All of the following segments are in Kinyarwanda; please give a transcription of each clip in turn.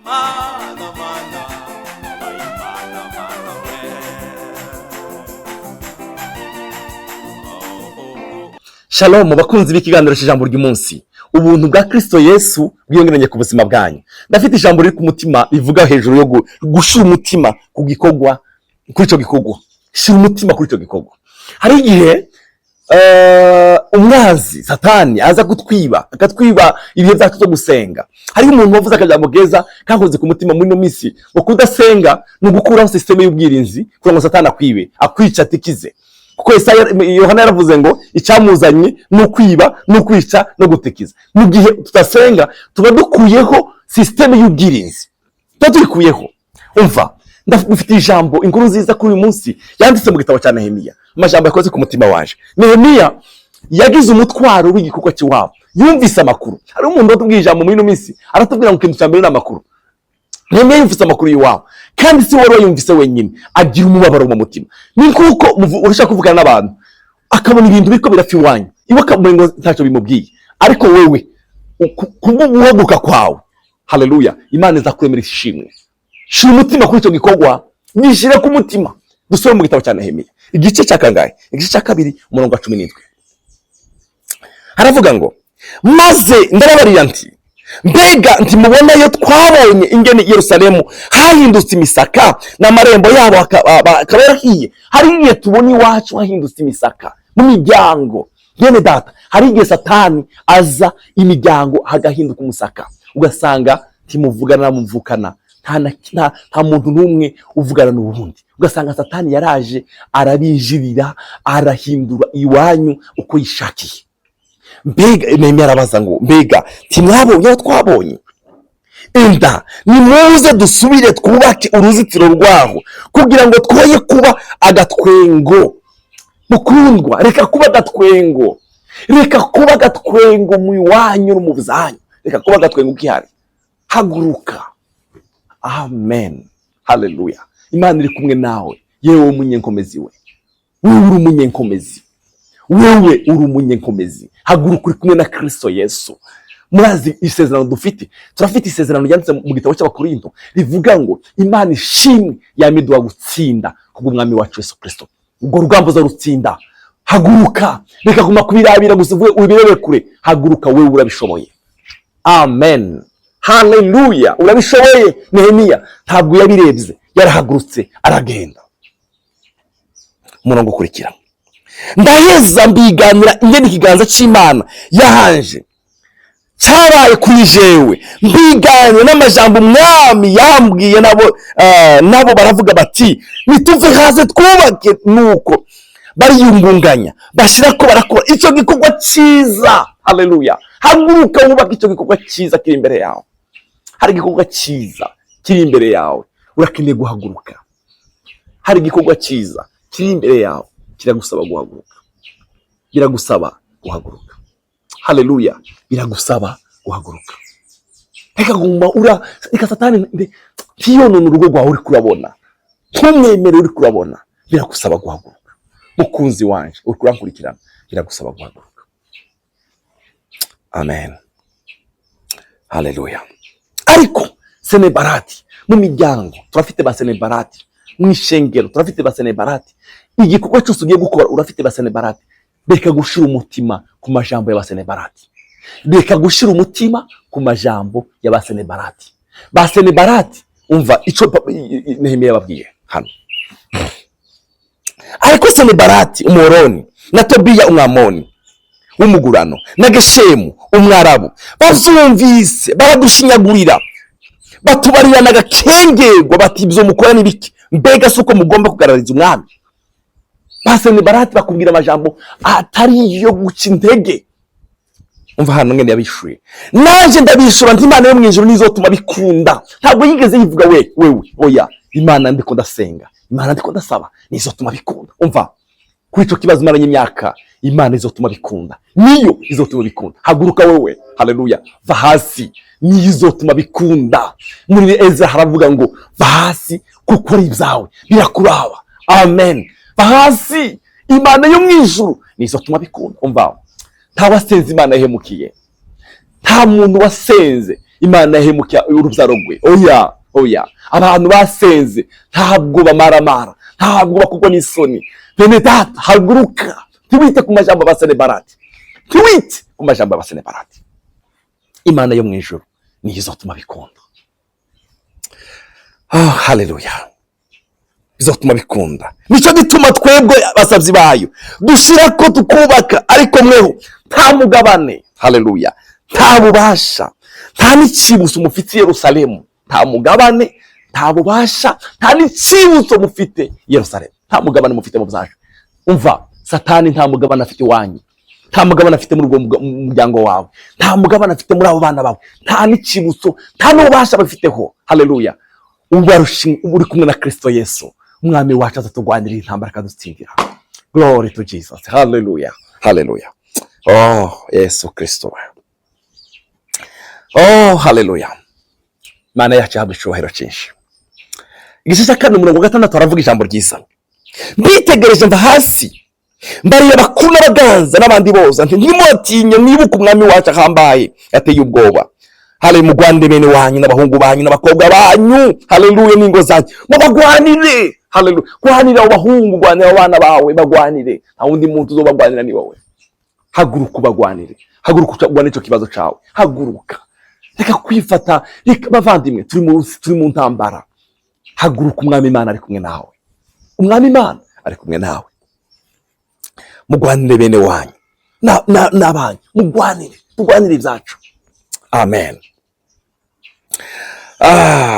mana mana mana mana we. Shalom bakunzi b'ikiganiro cy'ijambo ry'umunsi. Ubuntu bwa Kristo Yesu bwiyongeranye ku buzima bwanyu. Ndafite ijambo riri ku mutima rivuga hejuru yo gushira umutima ku gikorwa, kuri ico gikorwa. Shira umutima kuri ico gikorwa. Hari igihe umwanzi Satani aza kutwiba, akatwiba ibihe byacu byo gusenga. Hari umuntu wavuze akajambo keza kankoze ku mutima muri no misi ngo kudasenga no gukuraho system y'ubwirinzi kugira ngo Satani akwibe, akwica atikize. Kuko Yohana yaravuze ngo icyamuzanye no kwiba no kwica no gutekiza. Mu gihe tutasenga tuba dukuyeho system y'ubwirinzi, tuba tuyikuyeho. Umva, ndafite ijambo inkuru nziza kuri uyu munsi yanditse mu gitabo cya Nehemiya. Amajambo yakoze ku mutima waje. Nehemiya yagize umutwaro w'igikorwa cy'iwabo, yumvise amakuru. Hari umuntu watubwiye ijambo muri ino minsi aratubwira ngo ikintu cyambere n'amakuru. Nehemiya yumvise amakuru y'iwabo, kandi si wari yumvise wenyine, agira umubabaro mu mutima. Ni kuko urashaka kuvugana n'abantu akabona ibintu biriko birapfa iwanyu, iwe akamurengo ntacyo bimubwiye, ariko wewe kuguhaguka kwawe, haleluya, Imana izakuremera ishimwe. Shira umutima kuri icyo gikorwa, nishire ku mutima. Dusome mu gitabo cya Nehemiya igice cya kangahe? Igice cya 2 umurongo wa 17. Haravuga ngo maze ndarabarira nti mbega ntimubona yo twabonye ingene Yerusalemu hahindutse imisaka n'amarembo yabo akaba yarahiye. Hari igihe tubona iwacu hahindutse imisaka mu miryango. Yene data, hari igihe Satani aza imiryango hagahinduka umusaka, ugasanga timuvugana na muvukana, nta muntu n'umwe uvugana n'ubundi. Ugasanga Satani yaraje arabinjirira, arahindura iwanyu uko yishakiye. Mbega Nehemiya arabaza ngo mbega timwabonye twabonye? Enda nimuze dusubire twubake uruzitiro rwaho kugira ngo twoye kuba agatwengo. Mukundwa, reka kuba agatwengo, reka kuba agatwengo mu iwanyu no mu buzanyu, reka kuba agatwengo kihari. Haguruka. Amen, haleluya. Imana iri kumwe nawe, yewe umunyenkomezi we. Wewe uri umunyenkomezi, wewe uri umunyenkomezi. Haguruka, uri kumwe na Kristo Yesu. Murazi isezerano dufite, turafite isezerano ryanditse mu gitabo cy'Abakorinto rivuga ngo Imana ishimwe yamidwa gutsinda kubw'umwami wacu Yesu Kristo. Ubwo rugamba zo rutsinda. Haguruka, reka guma kubirabira gusa ubirebe kure. Haguruka, wewe urabishoboye. Amen, haleluya, urabishoboye. Nehemiya ntabwo yabirebye, yarahagurutse aragenda. Umurongo ukurikira, ndaheza mbiganira ingene ikiganza c'Imana yahanje cyabaye kuri jewe, mbiganira n'amajambo umwami yambwiye. Nabo baravuga bati nituve hasi twubake. Nuko bariyungunganya bashira ko barakora icyo gikorwa cyiza. Haleluya, haguruka wubaka icyo gikorwa cyiza kiri imbere yawe. Hari igikorwa cyiza kiri imbere yawe, urakeneye guhaguruka. Hari igikorwa cyiza kiri imbere yawe, kiragusaba guhaguruka. Biragusaba guhaguruka. Haleluya, biragusaba guhaguruka. Reka guma reka Satani ntiyonone urugo rwawe uri kurabona, ntumwemere uri kurabona. Biragusaba guhaguruka. Mukunzi wanje uri kurankurikirana, biragusaba guhaguruka. Amen, haleluya. Ariko senebarati mu miryango turafite ba senebarati, mu ishengero turafite ba senebarati. Igikorwa cyose ugiye gukora urafite ba senebarati. Reka gushira umutima ku majambo y'aba senebarati, reka gushira umutima ku majambo y'aba senebarati. Ba senebarati, umva ico Nehemiya yababwiye hano. Ariko senebarati umoroni na Tobiya umwamoni w'umugurano na Geshemu umwarabu bavyumvise baradushinyagurira, batubarira n'agakengerwa bati ibyo mukora n'ibiki. Mbega suko mugomba kugaragariza umwami? Ba senebarati bakubwira amajambo atari yo guca intege. Umva hano ngene yabishuye, nanje ndabishura nti Imana yo mwijuru nizotuma bikunda. Ntabwo yigeze yivuga wewe oya, Imana ndiko ndasenga, Imana ndiko ndasaba nizotuma bikunda. Umva kuri ico kibazo maranye imyaka, Imana izotuma bikunda, niyo izotuma bikunda. Haguruka wewe, haleluya, va hasi, niyo izotuma bikunda. Muri Ezra haravuga ngo va hasi kuko ari ibyawe birakuraba. Amen, va hasi, Imana yo mwijuru nizotuma bikunda. Umva, nta wasenze Imana yahemukiye, nta muntu wasenze Imana yahemukiye urubyaro rwe. Oya abantu basenze ntabwo bamaramara, ntabwo bakugwa n'isoni. Bene data, haguruka, ntiwite ku majambo y'abasenebarati, ntiwite ku majambo y'abasenebarati. Imana yo mu ijuru niyo izotuma bikunda. Haleluya, bizotuma bikunda. Nico gituma twebwe basabyi bayo dushira ko tukubaka, ariko mweho nta mugabane. Haleluya, nta bubasha, nta n'icibutso mufite Yerusalemu, nta mugabane, nta bubasha, nta n'icibutso mufite Yerusalemu, nta mugabane mufite mu byacu. Umva, Satani nta mugabane afite wanyu, nta mugabane afite muri uwo muryango wawe, nta mugabane afite muri abo bana bawe, nta n'icibutso, nta n'ububasha bafiteho. Haleluya, uri kumwe na Kristo Yesu, umwami wacu azatugwanirira intambara akadutsindira. Glory to Jesus. Haleluya, haleluya. Yesu Kristo. Haleluya. Mana yacu yahabwa icyubahiro cyinshi. Igice cya 4:6 aravuga ijambo ryiza. Mbitegereje mva hasi, mbariye bakuru n'abaganza n'abandi bose, nti ntimutinye, mwibuke umwami wacu ahambaye yateye ubwoba. Hale, mugwanire bene wanyu n'abahungu banyu n'abakobwa banyu. Haleluya, n'ingo zanyu mubagwanire. Haleluya, gwanira abahungu, gwanira abana bawe, bagwanire. Nta wundi muntu uzobagwanira ni wowe. Haguruka ubagwanire, haguruka ugwane ico kibazo cawe, haguruka. Reka kwifata, reka bavandimwe, turi mu ntambara. Haguruka, umwami Imana ari kumwe nawe, umwami Imana ari kumwe nawe. Mugwanire bene wanyu n'abanyu, tugwanire ibyacu. Amen.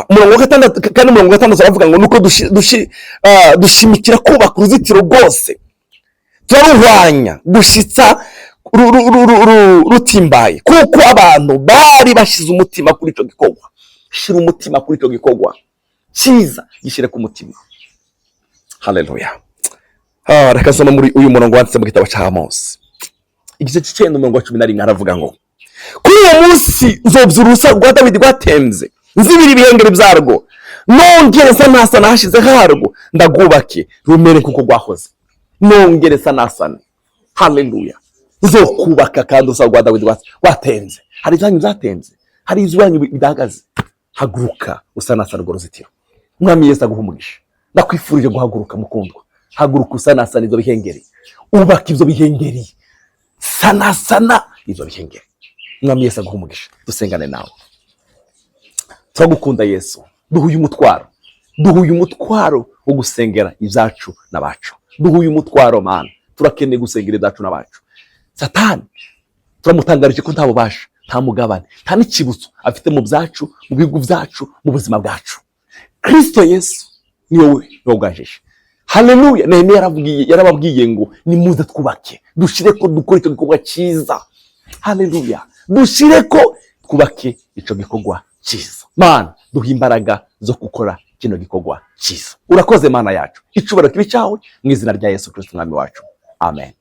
Umurongo wa 6 kandi umurongo wa 5 aravuga ngo nuko dushimikira kubaka uruzitiro rwose, turaruhwanya gushitsa rutimbaye, kuko abantu bari bashize umutima kuri ico gikorwa. Shira umutima kuri ico gikorwa cyiza, gishire ku mutima. Haleluya. Reka soma muri uyu murongo wanditse mu gitabo cya Amosi igice cy'icenda umurongo wa 11 aravuga ngo kuri uwo munsi nzobyura urusaku rwa Dawidi rwatemze, nzibira ibihengeri byarwo, nongere sanasana hashize harwo, ndagubake rumere kuko rwahoze, nongere sanasana. Haleluya. Uzokubaka kandi urusaku rwa Dawidi rwatemze. Hari ibyanyu byatemze, hari izwanyu bidahagaze. Haguruka usanasana urwo ruzitiro. Umwami Yesu aguhumugisha. Ndakwifurije guhaguruka mukundwa. Haguruka usanasana izo bihengeri, ubaka ibyo bihengeri, sanasana izo bihengeri. Umwami Yesu aguhumugisha. Dusengane nawe. Turagukunda Yesu, duhuye umutwaro wo gusengera ibyacu n'abacu. Duhuye umutwaro Mana, turakeneye gusengera ibyacu n'abacu. Satani turamutangarije ko nta bubasha, nta mugabane, nta n'ikibutso afite mu byacu, mu bihugu byacu, mu buzima bwacu. Kristo Yesu ni wowe wabwajije. Haleluya. Nehemiya yarababwiye ngo nimuze twubake, dushire ko dukora icyo gikorwa cyiza. Haleluya, dushire ko twubake icyo gikorwa cyiza. Mana, duha imbaraga zo gukora kino gikorwa cyiza. Urakoze Mana yacu, icubahiro kibi cyawe mu izina rya Yesu Kristo umwami wacu. Amen.